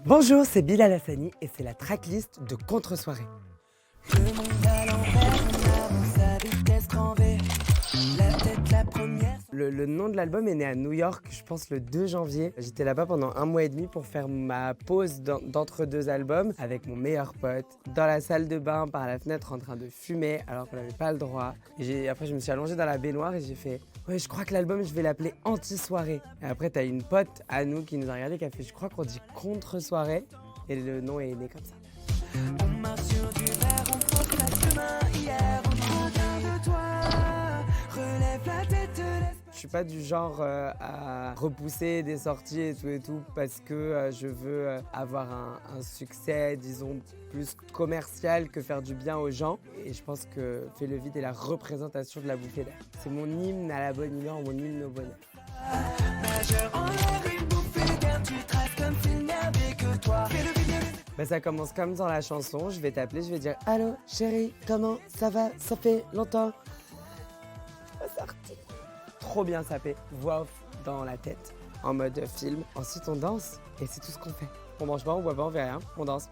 Bonjour, c'est Bilal Hassani et c'est la tracklist de Contre-soirée. Le monde à l'envers, on avance à vitesse grand V. La tête la première. Le nom de l'album est né à New York, je pense le 2 janvier. J'étais là-bas pendant 1 mois et demi pour faire ma pause d'entre deux albums avec mon meilleur pote, dans la salle de bain, par la fenêtre, en train de fumer alors qu'on n'avait pas le droit. Et après, je me suis allongé dans la baignoire et j'ai fait « Ouais, je crois que l'album, je vais l'appeler Anti-soirée ». Et après, t'as une pote à nous qui nous a regardé, qui a fait « Je crois qu'on dit Contre-soirée ». Et le nom est né comme ça. On marche sur du verre, on frotte la chemin hier, on prend bien de toi, relève la tête. Je suis pas du genre à repousser des sorties et tout parce que je veux avoir un succès, disons, plus commercial que faire du bien aux gens. Et je pense que Fais le vide est la représentation de la bouffée d'air. C'est mon hymne à la bonne humeur, mon hymne au bonheur. Ça commence comme dans la chanson, je vais t'appeler, je vais dire « Allô chérie, comment ça va? Ça fait longtemps ?» Trop bien sapé, voix off dans la tête, en mode film. Ensuite on danse et c'est tout ce qu'on fait. On mange pas, on boit pas, on fait rien, on danse.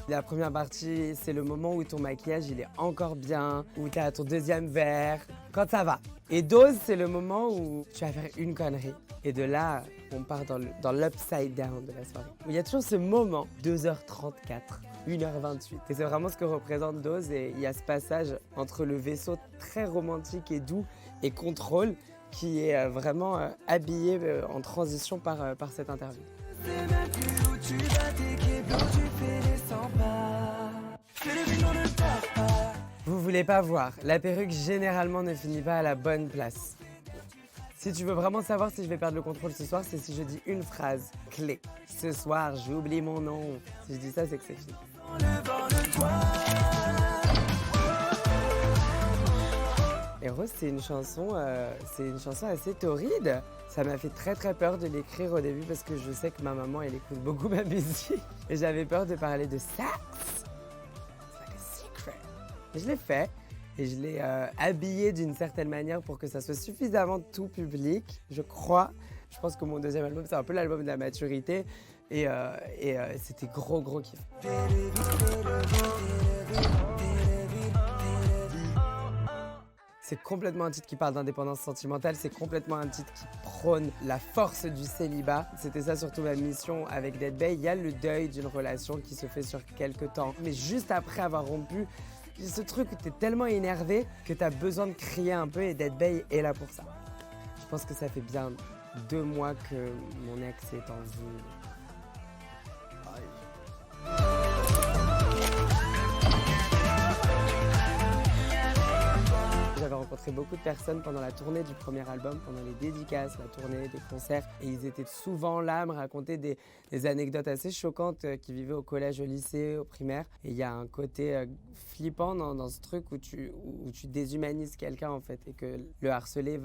La première partie, c'est le moment où ton maquillage il est encore bien, où tu as ton deuxième verre, quand ça va. Et Dose, c'est le moment où tu vas faire une connerie. Et de là, on part dans l'upside down de la soirée. Il y a toujours ce moment, 2h34, 1h28. Et c'est vraiment ce que représente Dose. Et il y a ce passage entre le vaisseau très romantique et doux et Contrôle qui est vraiment habillé en transition par cette interview. Vous voulez pas voir, la perruque généralement ne finit pas à la bonne place. Si tu veux vraiment savoir si je vais perdre le contrôle ce soir, c'est si je dis une phrase clé. Ce soir, j'oublie mon nom. Si je dis ça, c'est que c'est fini. Et Rose, c'est une chanson assez torride. Ça m'a fait très très peur de l'écrire au début parce que je sais que ma maman, elle écoute beaucoup ma musique. Et j'avais peur de parler de sexe. It's like a secret. Et je l'ai fait. Et je l'ai habillé d'une certaine manière pour que ça soit suffisamment tout public, je crois. Je pense que mon deuxième album, c'est un peu l'album de la maturité. Et c'était gros kiff. C'est complètement un titre qui parle d'indépendance sentimentale, c'est complètement un titre qui prône la force du célibat. C'était ça surtout ma mission avec Dead Bay. Il y a le deuil d'une relation qui se fait sur quelques temps. Mais juste après avoir rompu, ce truc où t'es tellement énervé que t'as besoin de crier un peu et Dead Bay est là pour ça. Je pense que ça fait bien 2 mois que mon ex est en vie. J'avais rencontré beaucoup de personnes pendant la tournée du premier album, pendant les dédicaces, la tournée, des concerts. Et ils étaient souvent là à me raconter des anecdotes assez choquantes qui vivaient au collège, au lycée, au primaire. Et il y a un côté flippant dans ce truc où tu déshumanises quelqu'un en fait. Et que le harcelé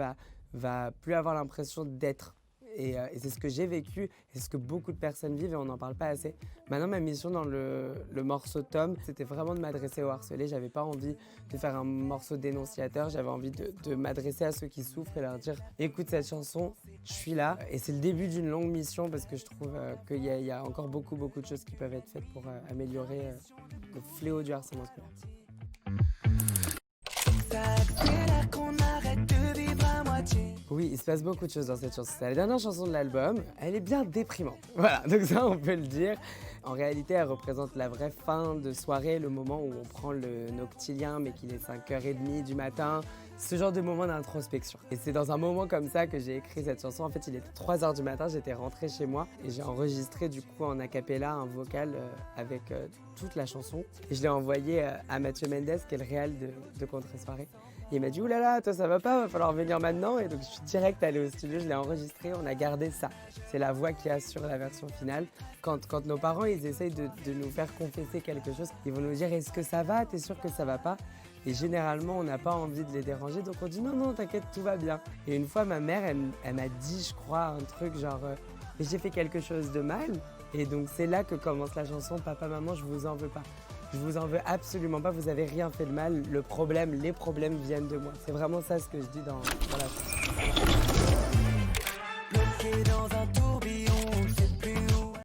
va plus avoir l'impression d'être. Et c'est ce que j'ai vécu, et c'est ce que beaucoup de personnes vivent et on n'en parle pas assez. Maintenant, ma mission dans le morceau Tom, c'était vraiment de m'adresser aux harcelés. J'avais pas envie de faire un morceau dénonciateur, j'avais envie de m'adresser à ceux qui souffrent et leur dire « Écoute cette chanson, je suis là ». Et c'est le début d'une longue mission parce que je trouve qu'il y a encore beaucoup de choses qui peuvent être faites pour améliorer le fléau du harcèlement scolaire. Oui, il se passe beaucoup de choses dans cette chanson. C'est la dernière chanson de l'album. Elle est bien déprimante. Voilà, donc ça, on peut le dire. En réalité, elle représente la vraie fin de soirée, le moment où on prend le noctilien, mais qu'il est 5h30 du matin. Ce genre de moment d'introspection. Et c'est dans un moment comme ça que j'ai écrit cette chanson. En fait, il était 3h du matin, j'étais rentrée chez moi et j'ai enregistré du coup en a cappella un vocal avec toute la chanson. Et je l'ai envoyé à Mathieu Mendes, qui est le réal de Contre-soirée. Et il m'a dit « Ouh là là, toi ça va pas, va falloir venir maintenant ». Et donc je suis direct allée au studio, je l'ai enregistré, on a gardé ça. C'est la voix qui assure la version finale. Quand nos parents ils essayent de nous faire confesser quelque chose, ils vont nous dire « Est-ce que ça va? T'es sûr que ça va pas ?» Et généralement, on n'a pas envie de les déranger, donc on dit non, non, t'inquiète, tout va bien. Et une fois, ma mère, elle m'a dit, je crois, un truc genre, j'ai fait quelque chose de mal. Et donc c'est là que commence la chanson « Papa, maman, je vous en veux pas ». Je vous en veux absolument pas, vous avez rien fait de mal. Les problèmes viennent de moi. C'est vraiment ça ce que je dis dans la chanson. Bloqué dans un tour.